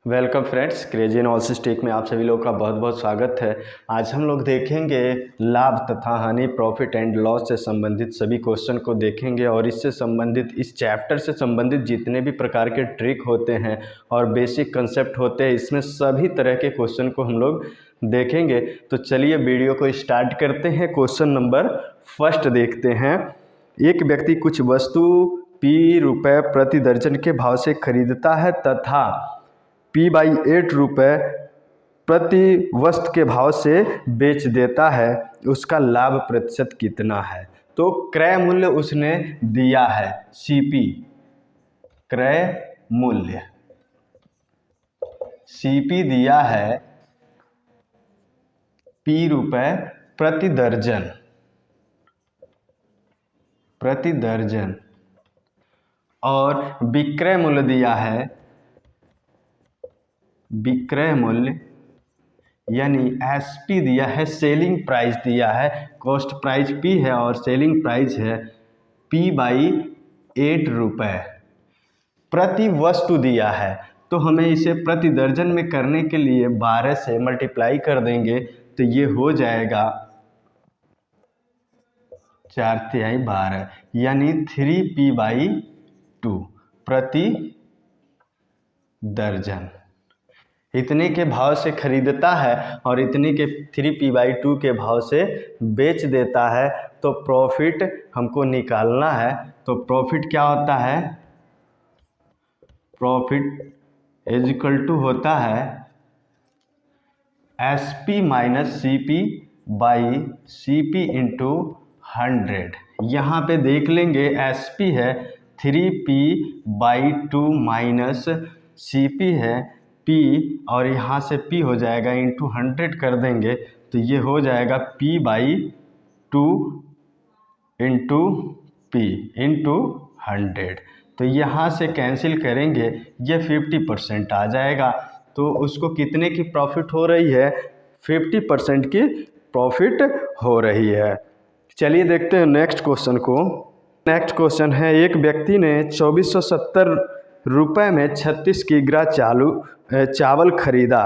Welcome friends, crazy analysis tech में आप सभी लोगों का बहुत बहुत स्वागत है। आज हम लोग देखेंगे लाभ तथा हानि, प्रॉफिट एंड लॉस से संबंधित सभी क्वेश्चन को देखेंगे और इससे संबंधित इस चैप्टर से संबंधित जितने भी प्रकार के ट्रिक होते हैं और बेसिक कंसेप्ट होते हैं, इसमें सभी तरह के क्वेश्चन को हम लोग देखेंगे। तो चलिए वीडियो को स्टार्ट करते हैं। क्वेश्चन नंबर फर्स्ट देखते हैं। एक व्यक्ति कुछ वस्तु P रुपये प्रति दर्जन के भाव से खरीदता है तथा P/8 रुपये प्रति वस्तु के भाव से बेच देता है, उसका लाभ प्रतिशत कितना है? तो क्रय मूल्य उसने दिया है CP, क्रय मूल्य CP दिया है P रुपये प्रति दर्जन और विक्रय मूल्य दिया है, विक्रय मूल्य यानी SP दिया है, सेलिंग प्राइस दिया है, कॉस्ट प्राइस P है और सेलिंग प्राइस है P/8 रुपये। प्रति वस्तु दिया है तो हमें इसे प्रति दर्जन में करने के लिए 12 से मल्टीप्लाई कर देंगे तो ये हो जाएगा 4/12 यानी 3P/2 प्रति दर्जन। इतने के भाव से खरीदता है और इतने के 3P/2 के भाव से बेच देता है, तो प्रॉफिट हमको निकालना है। तो प्रॉफिट क्या होता है? प्रॉफिट इज इक्वल टू होता है SP - CP/CP इंटू 100। यहाँ पे देख लेंगे SP है 3P/2 माइनस CP है P और यहाँ से P हो जाएगा इंटू 100 कर देंगे तो ये हो जाएगा P/2 इंटू P इंटू 100। तो यहाँ से कैंसिल करेंगे, ये 50% आ जाएगा। तो उसको कितने की प्रॉफिट हो रही है? 50% की प्रॉफिट हो रही है। चलिए देखते हैं नेक्स्ट क्वेश्चन को। नेक्स्ट क्वेश्चन है, एक व्यक्ति ने 2470 रुपये में 36 किग्रा चावल खरीदा।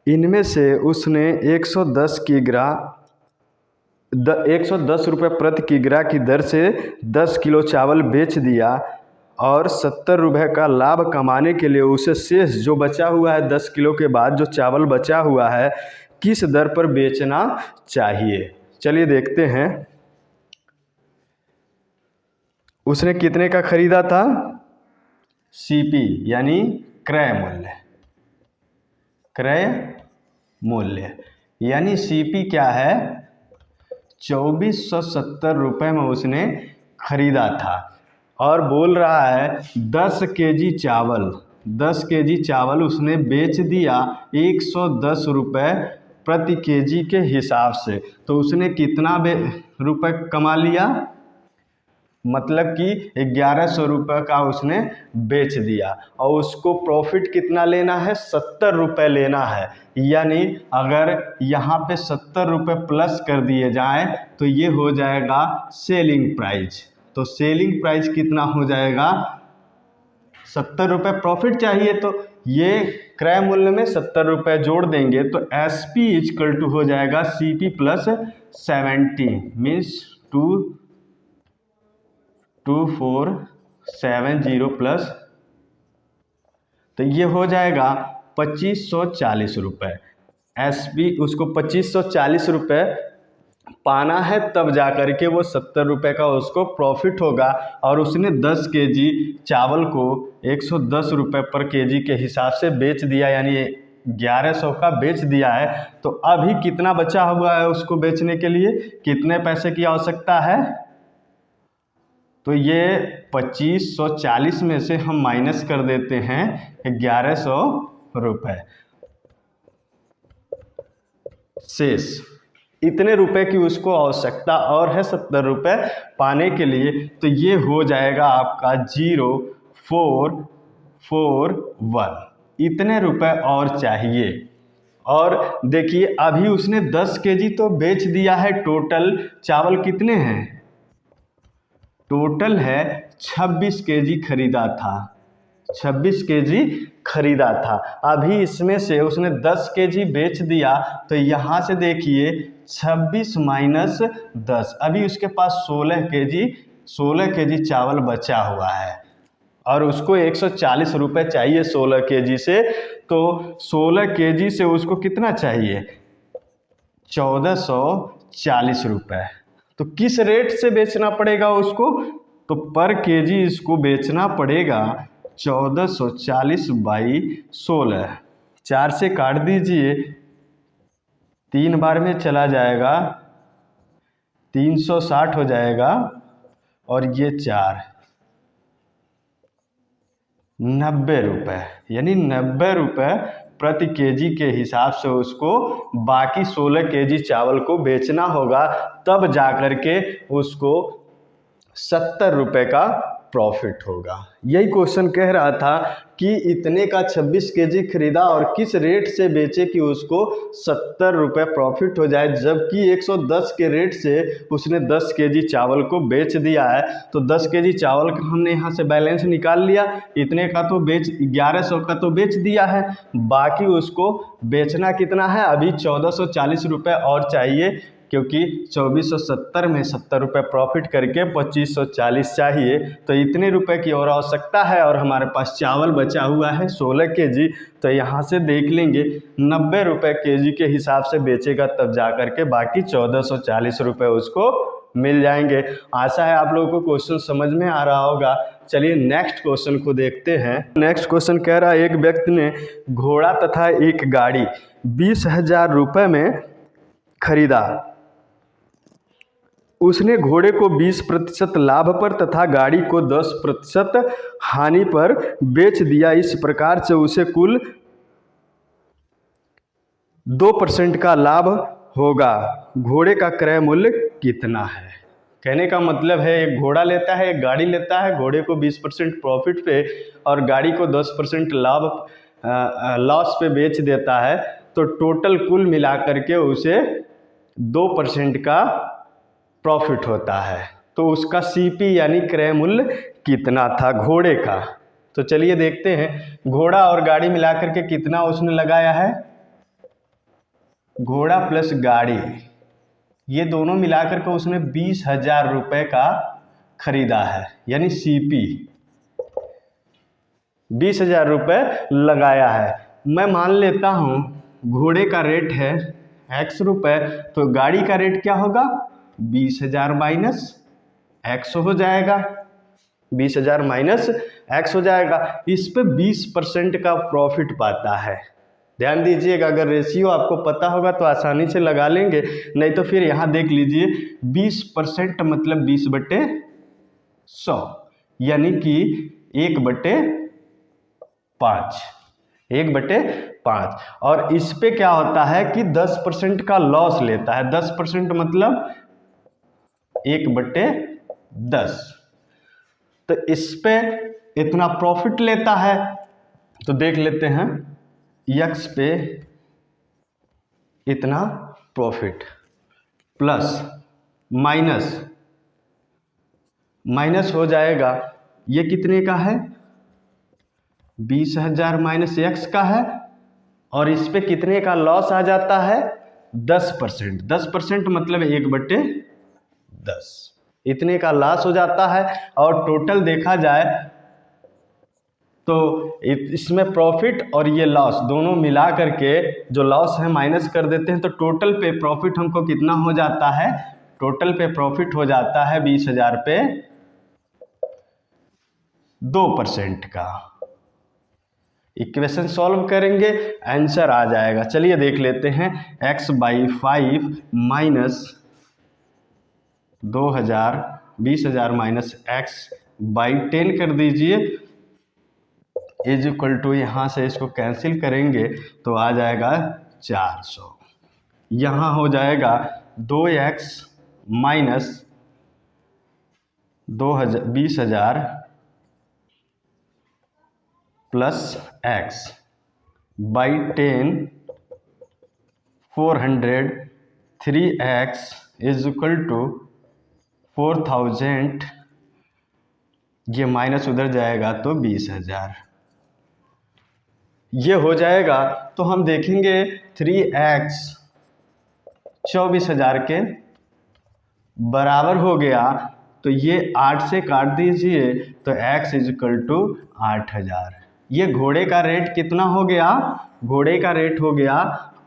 इनमें से उसने 110 रुपये प्रति किग्रा की दर से 10 किलो चावल बेच दिया और 70 रुपये का लाभ कमाने के लिए उसे शेष जो बचा हुआ है 10 किलो के बाद जो चावल बचा हुआ है किस दर पर बेचना चाहिए? चलिए देखते हैं। उसने कितने का खरीदा था? CP यानी क्रय मूल्य यानी CP क्या है? 2470 रुपये में उसने खरीदा था और बोल रहा है 10 केजी चावल उसने बेच दिया 110 रुपये प्रति केजी के हिसाब से। तो उसने कितना रुपये कमा लिया? मतलब कि 1100 रुपये का उसने बेच दिया और उसको प्रॉफिट कितना लेना है? 70 रुपये लेना है। यानी अगर यहाँ पे 70 रुपये प्लस कर दिए जाएं तो ये हो जाएगा सेलिंग प्राइस। तो सेलिंग प्राइस कितना हो जाएगा? 70 रुपये प्रॉफिट चाहिए तो ये क्रय मूल्य में 70 रुपये जोड़ देंगे तो SP इक्वल टू हो जाएगा CP + 70 मीन्स 2470 प्लस, तो ये हो जाएगा 2540 रुपये। SP उसको 2540 रुपये पाना है तब जा कर के वो 70 रुपये का उसको प्रॉफिट होगा और उसने 10 केजी चावल को 110 रुपये पर केजी के हिसाब से बेच दिया यानी 1100 का बेच दिया है। तो अभी कितना बचा हुआ है उसको बेचने के लिए? कितने पैसे की आवश्यकता है? तो ये 2540 में से हम माइनस कर देते हैं 1100 रुपये। शेष इतने रुपए की उसको आवश्यकता और है 70 रुपये पाने के लिए, तो ये हो जाएगा आपका 0441। इतने रुपए और चाहिए। और देखिए अभी उसने 10 केजी तो बेच दिया है। टोटल चावल कितने हैं? टोटल है 26 केजी खरीदा था। 26 केजी खरीदा था। अभी इसमें से उसने 10 केजी बेच दिया, तो यहाँ से देखिए 26 माइनस 10, अभी उसके पास 16 केजी चावल बचा हुआ है और उसको 140 रुपये चाहिए 16 केजी से। तो 16 केजी से उसको कितना चाहिए? 1440 रुपये। तो किस रेट से बेचना पड़ेगा उसको? तो पर केजी इसको बेचना पड़ेगा 1440 बाई 16, 4 से काट दीजिए, 3 बार में चला जाएगा, 360 हो जाएगा और ये 4, 90 रुपये, यानी 90 रुपये प्रति केजी के हिसाब से उसको बाकी 16 केजी चावल को बेचना होगा, तब जाकर के उसको 70 रुपये का प्रॉफिट होगा। यही क्वेश्चन कह रहा था कि इतने का 26 केजी खरीदा और किस रेट से बेचे कि उसको 70 रुपये प्रॉफिट हो जाए, जबकि 110 के रेट से उसने 10 केजी चावल को बेच दिया है। तो 10 केजी चावल का हमने यहाँ से बैलेंस निकाल लिया, इतने का तो 1100 का तो बेच दिया है, बाकी उसको बेचना कितना है? अभी 1440 रुपये और चाहिए, क्योंकि 2470 में 70 रुपये प्रॉफिट करके 2540 चाहिए, तो इतने रुपए की और आवश्यकता है और हमारे पास चावल बचा हुआ है 16 केजी। तो यहाँ से देख लेंगे 90 रुपये केजी के हिसाब से बेचेगा, तब जा कर के बाकी 1440 रुपये उसको मिल जाएंगे। आशा है आप लोगों को क्वेश्चन समझ में आ रहा होगा। चलिए नेक्स्ट क्वेश्चन को देखते हैं। नेक्स्ट क्वेश्चन कह रहा है, एक व्यक्ति ने घोड़ा तथा एक गाड़ी 20,000 रुपये में खरीदा। उसने घोड़े को 20% लाभ पर तथा गाड़ी को 10% हानि पर बेच दिया। इस प्रकार से उसे कुल 2% का लाभ होगा। घोड़े का क्रय मूल्य कितना है? कहने का मतलब है, एक घोड़ा लेता है, एक गाड़ी लेता है, घोड़े को 20% प्रॉफिट पे और गाड़ी को 10% लॉस पे बेच देता है, तो टोटल कुल मिला करके उसे 2% का प्रॉफिट होता है। तो उसका सीपी यानी क्रय मूल्य कितना था घोड़े का? तो चलिए देखते हैं, घोड़ा और गाड़ी मिलाकर के कितना उसने लगाया है। घोड़ा प्लस गाड़ी, ये दोनों मिलाकर के उसने 20,000 रुपये का खरीदा है, यानी सीपी 20,000 रुपये लगाया है। मैं मान लेता हूँ घोड़े का रेट है x रुपये, तो गाड़ी का रेट क्या होगा? 20,000 माइनस x हो जाएगा, 20,000 माइनस x हो जाएगा। इस पे 20% का प्रॉफिट पाता है। ध्यान दीजिएगा, अगर रेशियो आपको पता होगा तो आसानी से लगा लेंगे, नहीं तो फिर यहाँ देख लीजिए 20% मतलब 20/100, यानी कि 1/5, 1/5। और इस पे क्या होता है कि 10% का लॉस लेता है। 10% मतलब 1/10, तो इस पे इतना प्रॉफिट लेता है। तो देख लेते हैं, x पे इतना प्रॉफिट प्लस माइनस हो जाएगा, ये कितने का है? 20,000 माइनस x का है, और इस पे कितने का लॉस आ जाता है? 10%। 10% मतलब 1/10, इतने का लॉस हो जाता है। और टोटल देखा जाए तो इसमें प्रॉफिट और ये लॉस दोनों मिला करके जो लॉस है माइनस कर देते हैं, तो टोटल पे प्रॉफिट हमको कितना हो जाता है? टोटल पे प्रॉफिट हो जाता है 20,000 पे 2% का। इक्वेशन सॉल्व करेंगे, आंसर आ जाएगा। चलिए देख लेते हैं, x/5 माइनस 20,000 माइनस x/10 कर दीजिए, इज इक्वल टू, यहाँ से इसको कैंसिल करेंगे तो आ जाएगा 400। यहाँ हो जाएगा 2x minus 20,000 plus x/10 400, 3x is equal to 4000, ये माइनस उधर जाएगा तो 20,000। ये हो जाएगा तो हम देखेंगे 3x 24,000 के बराबर हो गया, तो ये 8 से काट दीजिए तो x इजकल टू 8,000। ये घोड़े का रेट कितना हो गया, घोड़े का रेट हो गया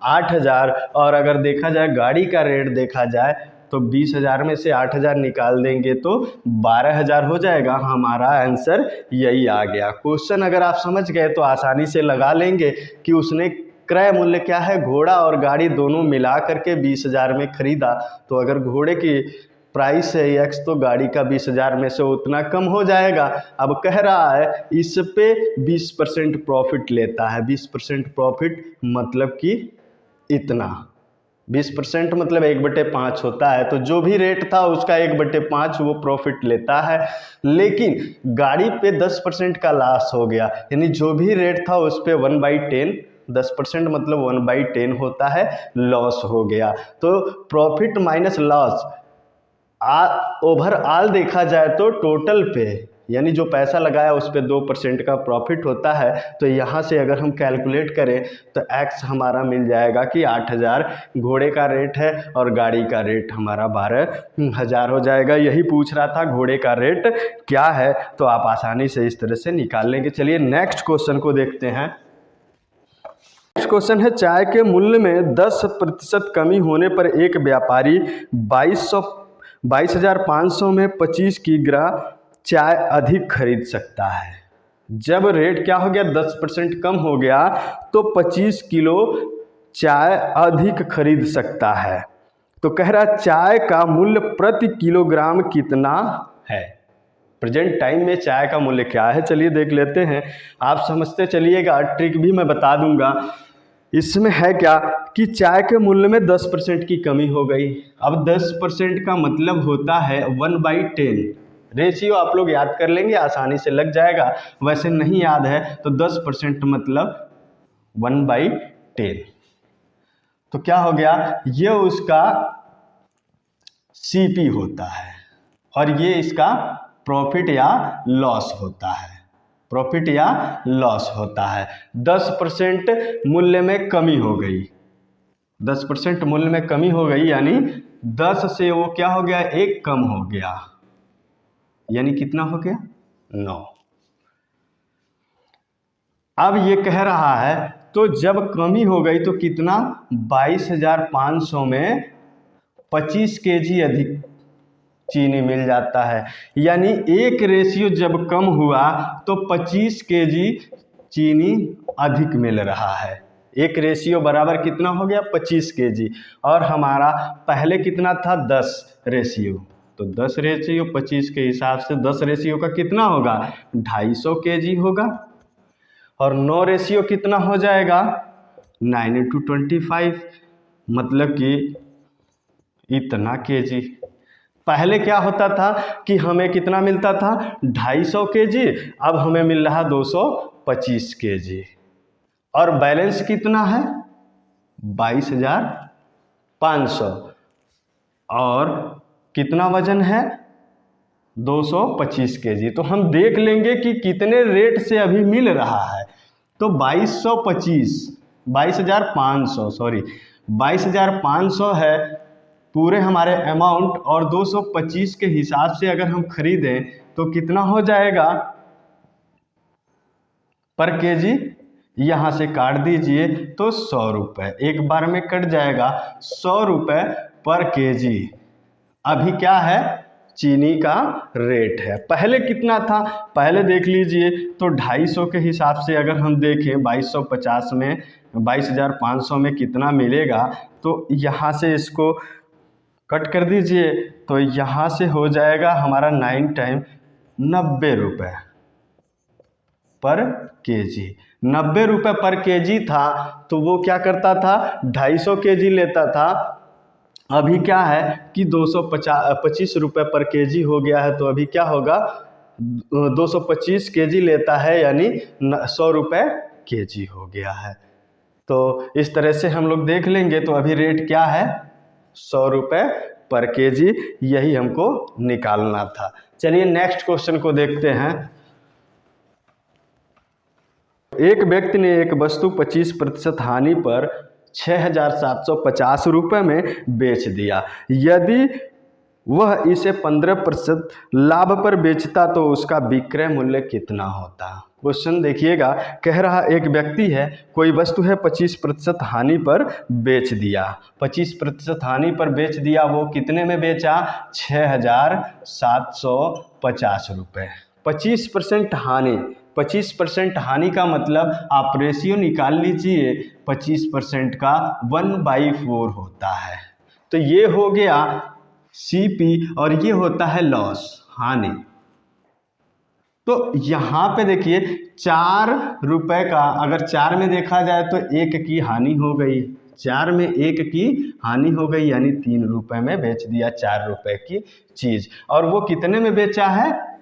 8,000। और अगर देखा जाए गाड़ी का रेट देखा जाए तो 20,000 में से 8,000 निकाल देंगे तो 12,000 हो जाएगा। हमारा आंसर यही आ गया। क्वेश्चन अगर आप समझ गए तो आसानी से लगा लेंगे कि उसने क्रय मूल्य क्या है, घोड़ा और गाड़ी दोनों मिला करके 20,000 में खरीदा। तो अगर घोड़े की प्राइस है x तो गाड़ी का 20,000 में से उतना कम हो जाएगा। अब कह रहा है इस पे 20% प्रॉफिट लेता है। 20% प्रॉफिट मतलब कि इतना, 20% मतलब 1/5 होता है। तो जो भी रेट था उसका 1/5 वो प्रॉफिट लेता है। लेकिन गाड़ी पे 10% का लॉस हो गया, यानी जो भी रेट था उस पे 1/10, 10% मतलब 1/10 होता है, लॉस हो गया। तो प्रॉफिट माइनस लॉस ओवरऑल देखा जाए तो टोटल पे, यानी जो पैसा लगाया उस पे 2% का प्रॉफिट होता है। तो यहाँ से अगर हम कैलकुलेट करें तो x हमारा मिल जाएगा कि 8,000 घोड़े का रेट है और गाड़ी का रेट हमारा 12,000 हो जाएगा। यही पूछ रहा था घोड़े का रेट क्या है, तो आप आसानी से इस तरह से निकाल लेंगे। चलिए नेक्स्ट क्वेश्चन को देखते हैं। नेक्स्ट क्वेश्चन है, चाय के मूल्य में 10% कमी होने पर एक व्यापारी 22,500 में 25 किग्रा चाय अधिक खरीद सकता है। जब रेट क्या हो गया, 10% कम हो गया तो 25 किलो चाय अधिक खरीद सकता है। तो कह रहा चाय का मूल्य प्रति किलोग्राम कितना है। प्रेजेंट टाइम में चाय का मूल्य क्या है, चलिए देख लेते हैं। आप समझते चलिएगा, ट्रिक भी मैं बता दूंगा। इसमें है क्या कि चाय के मूल्य में 10% की कमी हो गई। अब 10% का मतलब होता है 1/10। रेशियो आप लोग याद कर लेंगे, आसानी से लग जाएगा। वैसे नहीं याद है तो 10% मतलब 1/10। तो क्या हो गया, ये उसका CP होता है और ये इसका प्रॉफिट या लॉस होता है। प्रॉफिट या लॉस होता है। 10% मूल्य में कमी हो गई, 10% मूल्य में कमी हो गई, यानी 10 से वो क्या हो गया, 1 कम हो गया, यानी कितना हो गया, 9। अब ये कह रहा है तो जब कमी हो गई तो कितना, 22,500 में 25 kg अधिक चीनी मिल जाता है। यानी एक रेशियो जब कम हुआ तो 25 kg चीनी अधिक मिल रहा है। एक रेशियो बराबर कितना हो गया, 25 kg। और हमारा पहले कितना था, 10 रेशियो। तो 10 रेशियो 25 के हिसाब से 10 रेशियो का कितना होगा, 250 kg होगा। और 9 रेशियो कितना हो जाएगा, 9 × 25, मतलब कि इतना kg। पहले क्या होता था कि हमें कितना मिलता था, 250 kg, अब हमें मिल रहा 225 kg। और बैलेंस कितना है, 22,500। और कितना वजन है, 225 kg। तो हम देख लेंगे कि कितने रेट से अभी मिल रहा है। तो 22,500 है पूरे हमारे अमाउंट, और 225 के हिसाब से अगर हम खरीदें तो कितना हो जाएगा पर केजी, यहाँ से काट दीजिए तो 100 रुपये, एक बार में कट जाएगा 100 रुपये पर केजी। अभी क्या है, चीनी का रेट है। पहले कितना था, पहले देख लीजिए तो 250 के हिसाब से अगर हम देखें 2250 में 22,500 में कितना मिलेगा, तो यहाँ से इसको कट कर दीजिए तो यहाँ से हो जाएगा हमारा 9 टाइम 90 रुपये पर केजी। 90 रुपये पर केजी था तो वो क्या करता था, 250 केजी लेता था। अभी क्या है कि 225 रुपये पर केजी हो गया है, तो अभी क्या होगा, 225 केजी लेता है, यानी 100 रुपये केजी हो गया है। तो इस तरह से हम लोग देख लेंगे। तो अभी रेट क्या है, 100 रुपये पर केजी, यही हमको निकालना था। चलिए नेक्स्ट क्वेश्चन को देखते हैं। एक व्यक्ति ने एक वस्तु 25% हानि पर 6,750 रुपये में बेच दिया। यदि वह इसे 15% लाभ पर बेचता तो उसका विक्रय मूल्य कितना होता। क्वेश्चन देखिएगा, कह रहा एक व्यक्ति है, कोई वस्तु है 25% हानि पर बेच दिया। 25% हानि पर बेच दिया, वो कितने में बेचा? 6,750 रुपये। 25% हानि, 25% हानि का मतलब आप रेशियो निकाल लीजिए, 25% का 1/4 होता है। तो ये हो गया CP और ये होता है लॉस, हानि। तो यहाँ पे देखिए 4 रुपये का, अगर 4 में देखा जाए तो 1 की हानि हो गई, 4 में 1 की हानि हो गई, यानी 3 रुपये में बेच दिया 4 रुपये की चीज़। और वो कितने में बेचा है?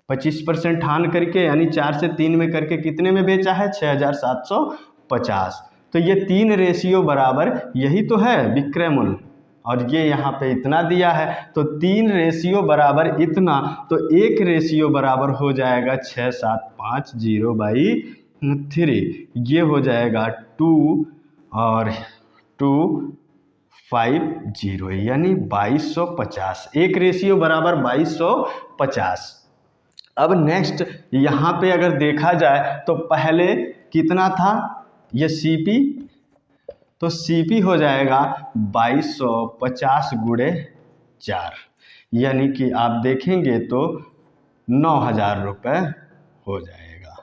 25% हानि करके, यानी 4 से 3 में करके कितने में बेचा है? 6,750। तो ये 3 रेशियो बराबर, यही तो है विक्रय मूल्य, और ये यहाँ पे इतना दिया है, तो 3 रेशियो बराबर इतना, तो 1 रेशियो बराबर हो जाएगा 6,750/3। ये हो जाएगा 2 और 250, यानी 2250। 1 रेशियो बराबर 2250। अब नेक्स्ट यहाँ पे अगर देखा जाए तो पहले कितना था ये CP, तो CP हो जाएगा 2250 गुणे 4, यानी कि आप देखेंगे तो 9,000 रुपये हो जाएगा,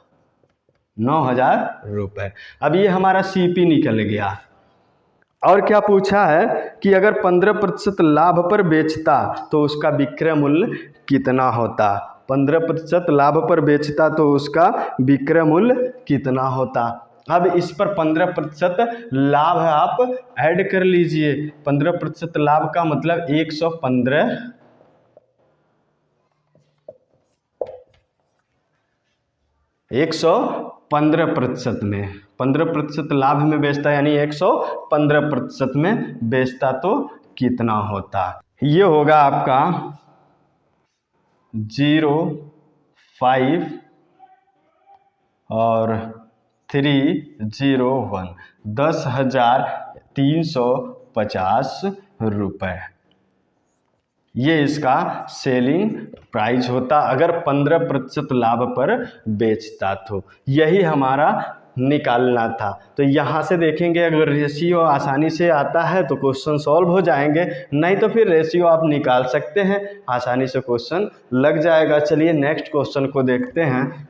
9,000 रुपये। अब ये हमारा CP निकल गया। और क्या पूछा है कि अगर 15% लाभ पर बेचता तो उसका विक्रय मूल्य कितना होता। 15% लाभ पर बेचता तो उसका विक्रय मूल्य कितना होता। अब इस पर 15% लाभ आप ऐड कर लीजिए। 15% लाभ का मतलब 115, 115% में, 15% लाभ में बेचता, यानी 115% में बेचता तो कितना होता। ये होगा आपका 0,5 और 301, 10,350 रुपये। ये इसका सेलिंग प्राइस होता अगर 15% लाभ पर बेचता तो। यही हमारा निकालना था। तो यहाँ से देखेंगे, अगर रेशियो आसानी से आता है तो क्वेश्चन सॉल्व हो जाएंगे, नहीं तो फिर रेशियो आप निकाल सकते हैं, आसानी से क्वेश्चन लग जाएगा। चलिए नेक्स्ट क्वेश्चन को देखते हैं।